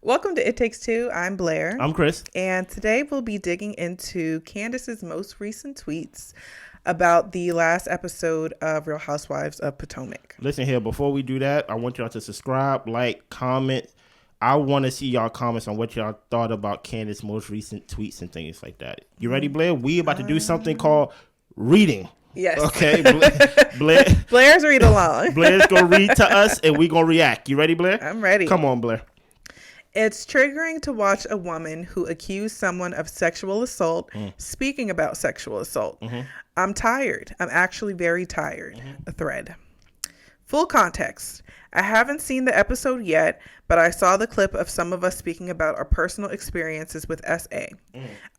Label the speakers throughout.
Speaker 1: Welcome to It Takes Two. I'm Blair.
Speaker 2: I'm Chris.
Speaker 1: And today we'll be digging into Candiace's most recent tweets about the last episode of Real Housewives of Potomac.
Speaker 2: Listen here, before we do that, I want y'all to subscribe, like, comment. I want to see y'all comments on what y'all thought about Candiace's most recent tweets and things like that. You ready, Blair? We about to do something called reading.
Speaker 1: Yes.
Speaker 2: Okay. Blair's
Speaker 1: read along.
Speaker 2: Blair's going to read to us and we're going to react. You ready, Blair?
Speaker 1: I'm ready.
Speaker 2: Come on, Blair.
Speaker 1: It's triggering to watch a woman who accused someone of sexual assault speaking about sexual assault. I'm tired. I'm actually very tired. A thread. Full context. I haven't seen the episode yet, but I saw the clip of some of us speaking about our personal experiences with SA.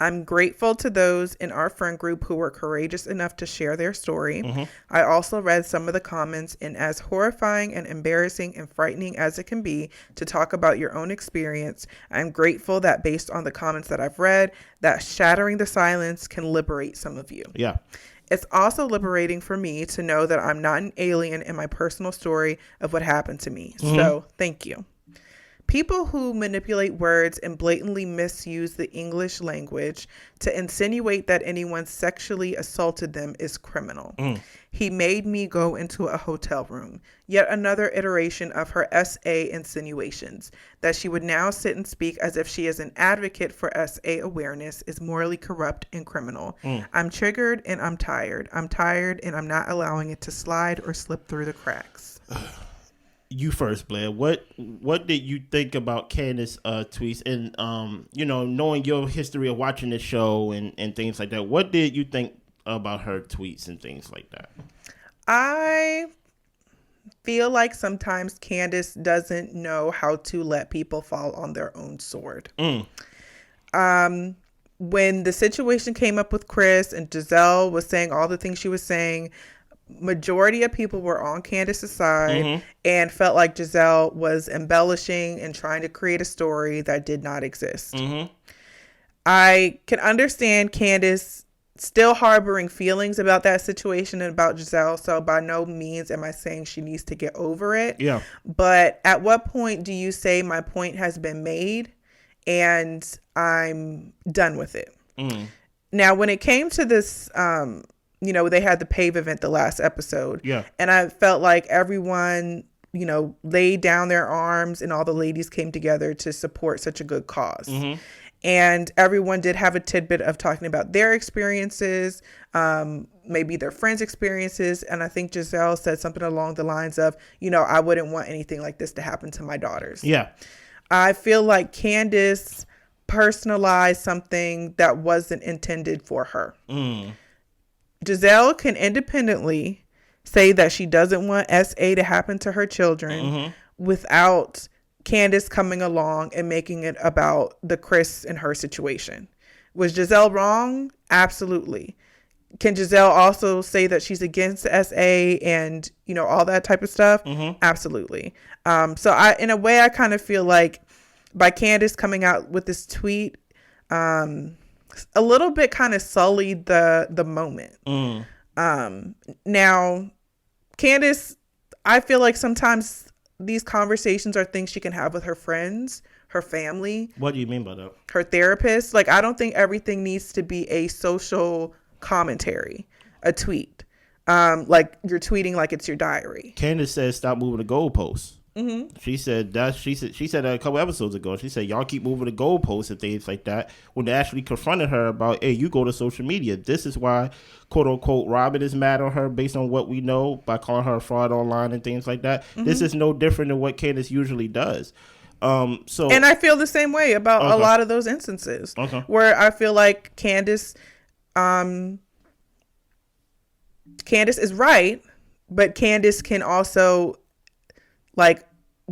Speaker 1: I'm grateful to those in our friend group who were courageous enough to share their story. I also read some of the comments, and as horrifying and embarrassing and frightening as it can be to talk about your own experience, I'm grateful that based on the comments that I've read, that shattering the silence can liberate some of you.
Speaker 2: Yeah.
Speaker 1: It's also liberating for me to know that I'm not an alien in my personal story of what happened to me. So thank you. People who manipulate words and blatantly misuse the English language to insinuate that anyone sexually assaulted them is criminal. He made me go into a hotel room. Yet another iteration of her SA insinuations. That she would now sit and speak as if she is an advocate for SA awareness is morally corrupt and criminal. I'm triggered and I'm tired. I'm tired and I'm not allowing it to slide or slip through the cracks.
Speaker 2: You first, Blair. What did you think about Candiace's tweets and knowing your history of watching the show and things like that? What did you think about her tweets and things like that?
Speaker 1: I feel like sometimes Candiace doesn't know how to let people fall on their own sword. When the situation came up with Chris and Gizelle was saying all the things she was saying, majority of people were on Candiace's side and felt like Gizelle was embellishing and trying to create a story that did not exist. I can understand Candiace still harboring feelings about that situation and about Gizelle. So by no means am I saying she needs to get over it. Yeah. But at what point do you say my point has been made and I'm done with it? Now, when it came to this, they had the PAVE event the last episode. Yeah. And I felt like everyone, laid down their arms and all the ladies came together to support such a good cause. And everyone did have a tidbit of talking about their experiences, maybe their friends' experiences. And I think Gizelle said something along the lines of, I wouldn't want anything like this to happen to my daughters. Yeah. I feel like Candiace personalized something that wasn't intended for her. Gizelle can independently say that she doesn't want SA to happen to her children without Candiace coming along and making it about the Chris and her situation. Was Gizelle wrong? Absolutely. Can Gizelle also say that she's against SA and, all that type of stuff? Absolutely. So in a way, I kind of feel like by Candiace coming out with this tweet, a little bit kind of sullied the moment. Now, Candiace, I feel like sometimes these conversations are things she can have with her friends, her family.
Speaker 2: What do you mean by that?
Speaker 1: Her therapist. Like, I don't think everything needs to be a social commentary, a tweet. Like you're tweeting like it's your diary.
Speaker 2: Candiace says stop moving the goalposts. She said that a couple episodes ago. She said y'all keep moving the goalposts and things like that. When they actually confronted her about, hey, you go to social media. This is why, quote unquote, Robyn is mad on her based on what we know by calling her a fraud online and things like that. This is no different than what Candiace usually does. And
Speaker 1: I feel the same way about a lot of those instances where I feel like Candiace is right, but Candiace can also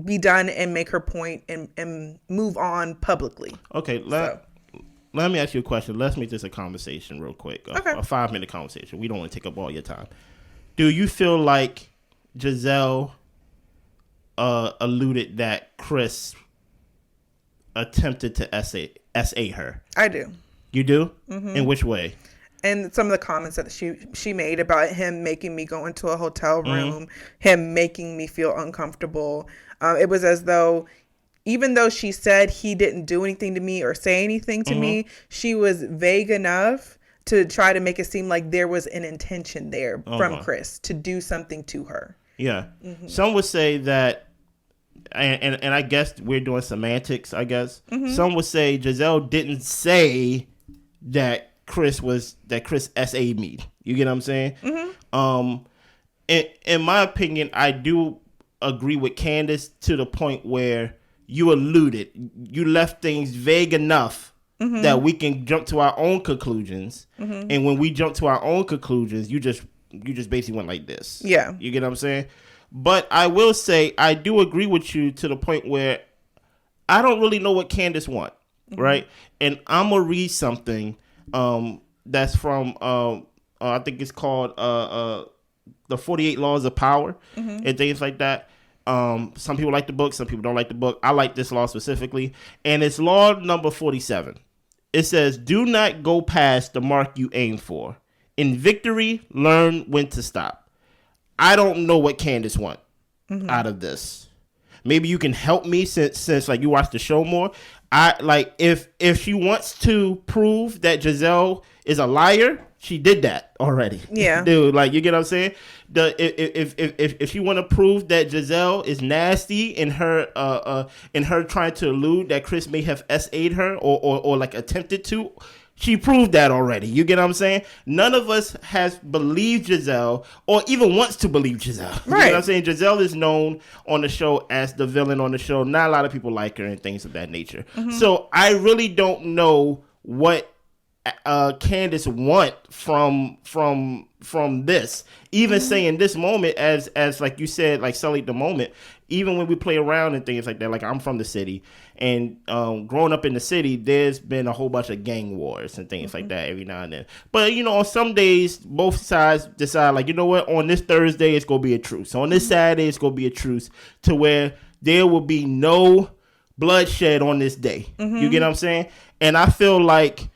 Speaker 1: be done and make her point and move on publicly.
Speaker 2: Okay, let me ask you a question. Let's make this a conversation real quick. A 5-minute conversation. We don't want to take up all your time. Do you feel like Gizelle alluded that Chris attempted to SA her?
Speaker 1: I do.
Speaker 2: You do? In which way?
Speaker 1: And some of the comments that she made about him making me go into a hotel room, him making me feel uncomfortable. It was as though even though she said he didn't do anything to me or say anything to me, she was vague enough to try to make it seem like there was an intention there from Chris to do something to her.
Speaker 2: Yeah. Some would say that, and I guess we're doing semantics, I guess. Some would say Gizelle didn't say that Chris S.A.'d me. You get what I'm saying? In my opinion, I do agree with Candiace to the point where you alluded. You left things vague enough that we can jump to our own conclusions. And when we jump to our own conclusions, you just basically went like this.
Speaker 1: Yeah.
Speaker 2: You get what I'm saying? But I will say I do agree with you to the point where I don't really know what Candiace want, right? And I'm going to read something that's from, I think it's called The 48 Laws of Power and things like that. Some people like the book. Some people don't like the book. I like this law specifically. And it's law number 47. It says, do not go past the mark you aim for. In victory, learn when to stop. I don't know what Candiace want out of this. Maybe you can help me since like you watch the show more. I like if she wants to prove that Gizelle is a liar, she did that already.
Speaker 1: Yeah.
Speaker 2: Dude, like you get what I'm saying? If she want to prove that Gizelle is nasty in her trying to allude that Chris may have SA'd her or like attempted to, she proved that already. You get what I'm saying? None of us has believed Gizelle or even wants to believe Gizelle. You
Speaker 1: Right.
Speaker 2: know what I'm saying? Gizelle is known on the show as the villain on the show. Not a lot of people like her and things of that nature. So I really don't know what Candiace want from this. Even saying this moment as like you said, like Sully the moment, even when we play around and things like that, like I'm from the city and growing up in the city, there's been a whole bunch of gang wars and things like that every now and then. But you know, on some days both sides decide like, you know what, on this Thursday it's gonna be a truce. On this Saturday it's gonna be a truce to where there will be no bloodshed on this day. You get what I'm saying? And I feel like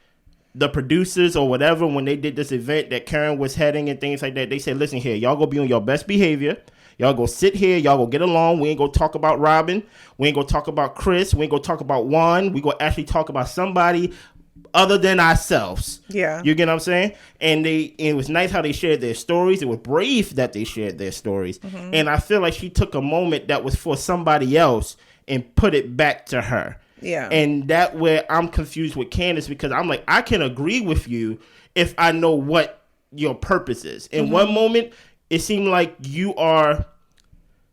Speaker 2: the producers or whatever, when they did this event that Karen was heading and things like that, they said, listen here, y'all go be on your best behavior. Y'all go sit here. Y'all go get along. We ain't go talk about Robyn. We ain't go talk about Chris. We ain't go talk about Juan. We go actually talk about somebody other than ourselves.
Speaker 1: Yeah.
Speaker 2: You get what I'm saying? And it was nice how they shared their stories. It was brave that they shared their stories. And I feel like she took a moment that was for somebody else and put it back to her.
Speaker 1: Yeah.
Speaker 2: And that where I'm confused with Candiace, because I'm like, I can agree with you if I know what your purpose is. In one moment, it seemed like you are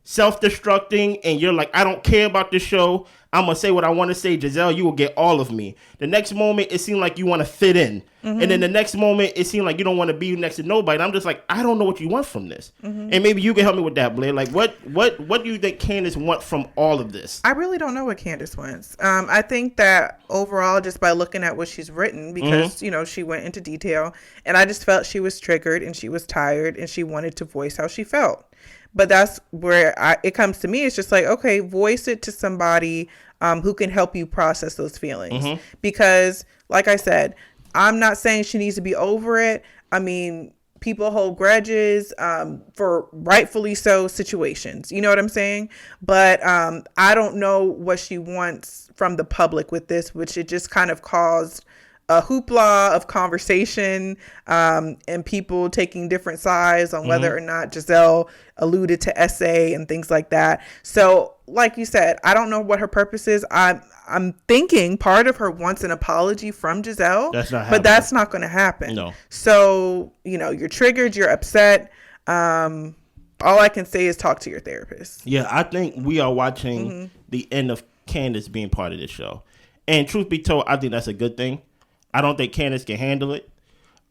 Speaker 2: self-destructing and you're like, I don't care about this show. I'm going to say what I want to say. Gizelle, you will get all of me. The next moment, it seemed like you want to fit in. And then the next moment, it seemed like you don't want to be next to nobody. And I'm just like, I don't know what you want from this. And maybe you can help me with that, Blair. Like, what do you think Candiace want from all of this?
Speaker 1: I really don't know what Candiace wants. I think that overall, just by looking at what she's written, because, you know, she went into detail, and I just felt she was triggered and she was tired and she wanted to voice how she felt. But that's where it comes to me. It's just like, okay, voice it to somebody who can help you process those feelings. Because, like I said, I'm not saying she needs to be over it. I mean, people hold grudges for rightfully so situations. You know what I'm saying? But I don't know what she wants from the public with this, which it just kind of caused a hoopla of conversation and people taking different sides on whether or not Gizelle alluded to SA and things like that. So like you said, I don't know what her purpose is. I'm thinking part of her wants an apology from Gizelle, but that's not going to happen.
Speaker 2: No.
Speaker 1: So, you know, you're triggered, you're upset. All I can say is talk to your therapist.
Speaker 2: Yeah, I think we are watching the end of Candiace being part of this show. And truth be told, I think that's a good thing. I don't think Candiace can handle it.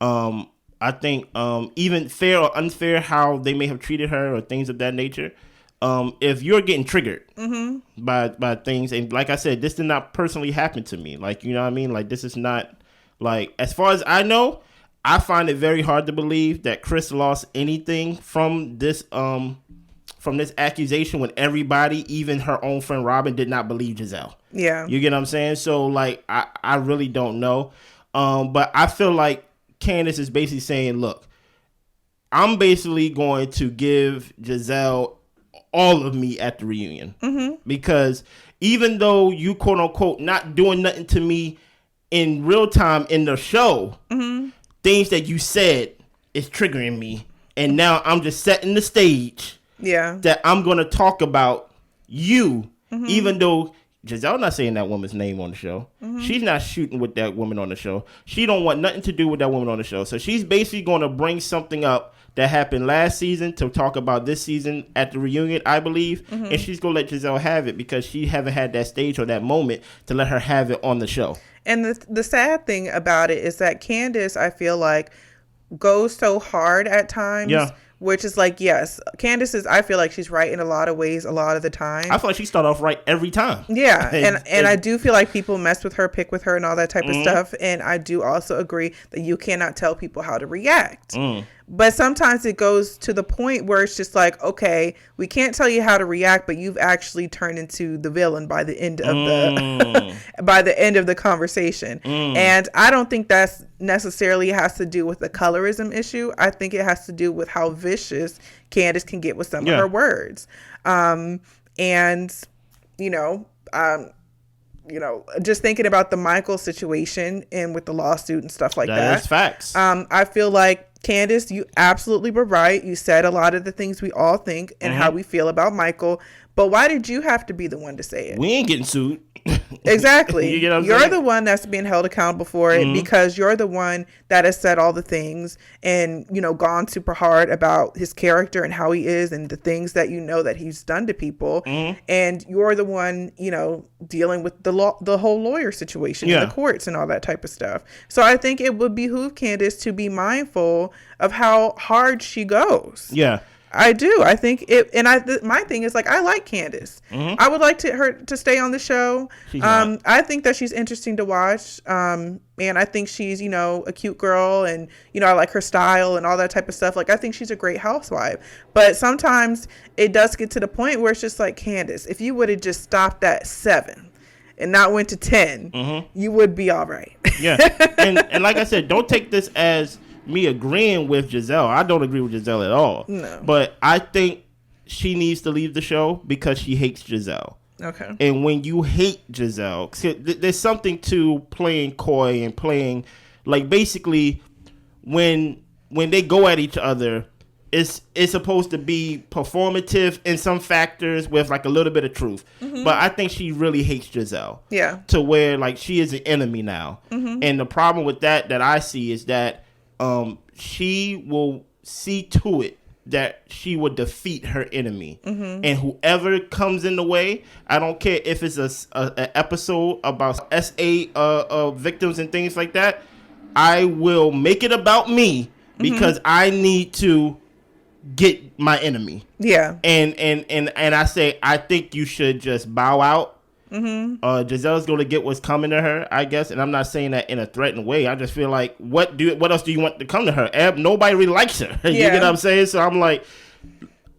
Speaker 2: I think even fair or unfair how they may have treated her or things of that nature, if you're getting triggered by things, and like I said, this did not personally happen to me. Like, you know what I mean? Like, this is not, like, as far as I know, I find it very hard to believe that Chris lost anything from this accusation when everybody, even her own friend Robyn, did not believe Gizelle.
Speaker 1: Yeah.
Speaker 2: You get what I'm saying? So, like, I really don't know. But I feel like Candiace is basically saying, look, I'm basically going to give Gizelle all of me at the reunion. Because even though you quote unquote not doing nothing to me in real time in the show, things that you said is triggering me. And now I'm just setting the stage that I'm going to talk about you, even though Gizelle not saying that woman's name on the show. She's not shooting with that woman on the show. She don't want nothing to do with that woman on the show. So she's basically going to bring something up that happened last season to talk about this season at the reunion, I believe. And she's going to let Gizelle have it because she haven't had that stage or that moment to let her have it on the show.
Speaker 1: And the sad thing about it is that Candiace, I feel like, goes so hard at times. Yeah. Which is like, yes, Candiace is, I feel like she's right in a lot of ways a lot of the time.
Speaker 2: I feel like she started off right every time.
Speaker 1: Yeah. and I do feel like people mess with her, pick with her and all that type of stuff. And I do also agree that you cannot tell people how to react. But sometimes it goes to the point where it's just like, okay, we can't tell you how to react, but you've actually turned into the villain by the end of the conversation. And I don't think that's necessarily has to do with the colorism issue. I think it has to do with how vicious Candiace can get with some of her words. And just thinking about the Michael situation and with the lawsuit and stuff like that.
Speaker 2: That is facts.
Speaker 1: I feel like, Candiace, you absolutely were right. You said a lot of the things we all think and how we feel about Michael. But why did you have to be the one to say it?
Speaker 2: We ain't getting sued.
Speaker 1: Exactly. You're the one that's being held accountable for it because you're the one that has said all the things and, gone super hard about his character and how he is and the things that that he's done to people. And you're the one, dealing with the whole lawyer situation in the courts and all that type of stuff. So I think it would behoove Candiace to be mindful of how hard she goes.
Speaker 2: Yeah.
Speaker 1: I do. I think it, and my thing is like I like Candiace. I would like her to stay on the show. I think that she's interesting to watch. And I think she's a cute girl, and I like her style and all that type of stuff. Like I think she's a great housewife. But sometimes it does get to the point where it's just like, Candiace, if you would have just stopped at 7 and not went to 10, you would be all right.
Speaker 2: Yeah, and like I said, don't take this as me agreeing with Gizelle. I don't agree with Gizelle at all. No. But I think she needs to leave the show because she hates Gizelle.
Speaker 1: Okay.
Speaker 2: And when you hate Gizelle, there's something to playing coy and playing, like basically when they go at each other, it's supposed to be performative in some factors with like a little bit of truth. But I think she really hates Gizelle. Yeah. To where like she is an enemy now. And the problem with that I see is that she will see to it that she will defeat her enemy. And whoever comes in the way, I don't care if it's an episode about SA victims and things like that, I will make it about me because I need to get my enemy. Yeah. And I say, I think you should just bow out. Gizelle's going to get what's coming to her, I guess, and I'm not saying that in a threatening way. I just feel like, what else do you want to come to her? Nobody really likes her. You get what I'm saying? So I'm like,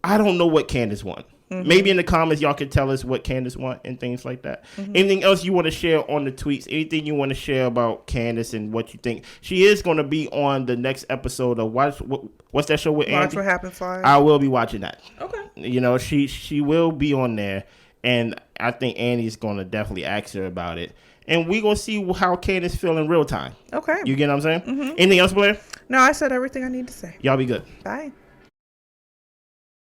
Speaker 2: I don't know what Candiace wants. Maybe in the comments y'all can tell us what Candiace wants and things like that. Anything else you want to share on the tweets? Anything you want to share about Candiace and what you think? She is going to be on the next episode of what's that show with Andy?
Speaker 1: Watch What Happens Live.
Speaker 2: I will be watching that. Okay. She will be on there. And I think Annie's going to definitely ask her about it. And we going to see how Candiace feel in real time. Okay. You get what I'm saying? Anything else, Blair?
Speaker 1: No, I said everything I need to say.
Speaker 2: Y'all be good.
Speaker 1: Bye.